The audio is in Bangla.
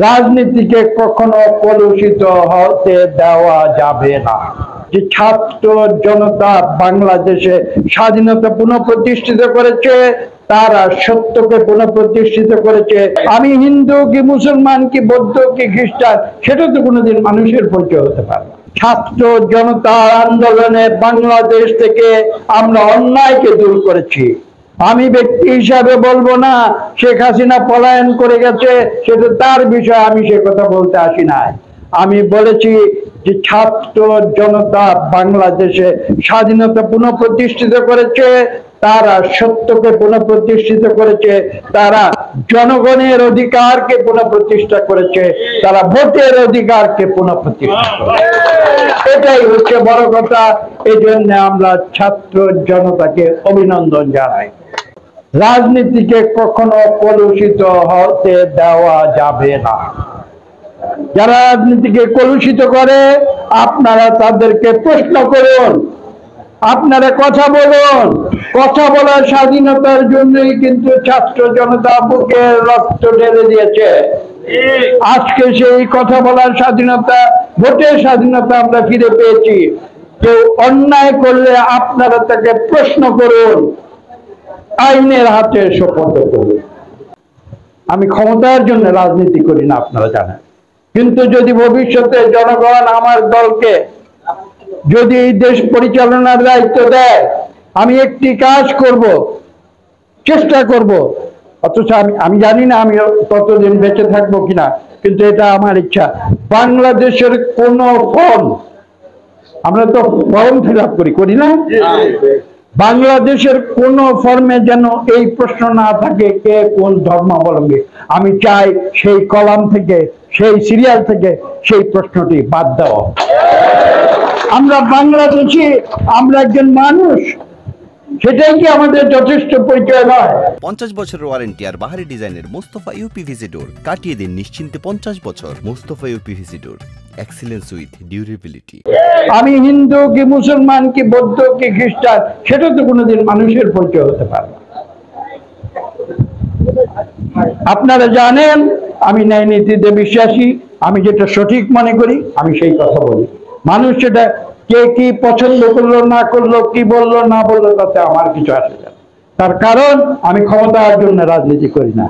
রাজনীতিকে কখনো কলুষিত হতে দেওয়া যাবে না। যে ছাত্র জনতা বাংলাদেশে স্বাধীনতা পুনঃপ্রতিষ্ঠিত করেছে, তারা সত্যকে পুনঃপ্রতিষ্ঠিত করেছে। আমি হিন্দু কি মুসলমান কি বৌদ্ধ কি খ্রিস্টান, সেটা তো কোনোদিন মানুষের পরিচয় হতে পারে না। ছাত্র জনতার আন্দোলনে বাংলাদেশ থেকে আমরা অন্যায়কে দূর করেছি। আমি ব্যক্তি হিসাবে বলবো না শেখ হাসিনা পলায়ন করে গেছে, সেটা তার বিষয়, আমি সে কথা বলতে আসি নাই। আমি বলেছি যে ছাত্র জনতা বাংলাদেশে স্বাধীনতা পুনঃপ্রতিষ্ঠিত করেছে, তারা সত্যকে পুনঃপ্রতিষ্ঠিত করেছে, তারা জনগণের অধিকারকে পুনঃপ্রতিষ্ঠা করেছে, তারা ভোটের অধিকারকে পুনঃপ্রতিষ্ঠা করেছে। এটাই হচ্ছে বড় কথা। এই জন্য আমরা ছাত্র জনতাকে অভিনন্দন জানাই। রাজনীতিকে কখনো কলুষিত হতে দেওয়া যাবে না। যারা রাজনীতিকে কলুষিত করে আপনারা তাদেরকে প্রশ্ন করুন, আপনারা কথা বলুন। কথা বলার স্বাধীনতার জন্যই কিন্তু ছাত্র জনতা বুকে রক্ত ঢেলে দিয়েছে। আজকে সেই কথা বলার স্বাধীনতা, ভোটের স্বাধীনতা আমরা ফিরে পেয়েছি। কেউ অন্যায় করলে আপনারা তাকে প্রশ্ন করুন, আইনের হাতে সোপর্দ করুন। আমি ক্ষমতার জন্য রাজনীতি করি না, আপনারা জানেন। কিন্তু যদি ভবিষ্যতে জনগণ আমার দলকে যদি এই দেশ পরিচালনার দায়িত্ব দেয়, আমি একটি কাজ করব, চেষ্টা করব। অথচ আমি জানি না আমি ততদিন বেঁচে থাকবো কিনা, কিন্তু এটা আমার ইচ্ছা। বাংলাদেশের কোন ফর্ম, আমরা তো ফর্ম ফিল আপ করি না, বাংলাদেশের কোন ফর্মে যেন এই প্রশ্ন না থাকে কে কোন ধর্মাবলম্বী। আমি চাই সেই কলাম থেকে, সেই সিরিয়াল থেকে সেই প্রশ্নটি বাদ দেওয়া। আমরা বাংলাদেশি, আমরা একজন মানুষ, সেটাই কি আমাদের যথেষ্ট পরিচয় নয়? 50 বছরের ওয়ারেন্টি আর বাহারি ডিজাইনের মুস্তাফা ইউপিভিসি ডোর, কাটিয়ে দিন নিশ্চিন্তে 50 বছর। Mustafa uPVC door, excellence with durability. আমি হিন্দু কি মুসলমান কি বৌদ্ধ কি খ্রিস্টান, সেটা তো কোনোদিন মানুষের পরিচয় হতে পারে না। আপনারা জানেন আমি ন্যায় নীতিতে বিশ্বাসী। আমি যেটা সঠিক মনে করি আমি সেই কথা বলি। মানুষ সেটা কে কি পছন্দ করলো না করলো, কি বললো না বললো, তাতে আমার কিছু আসে না। তার কারণ আমি ক্ষমতার জন্য রাজনীতি করি না।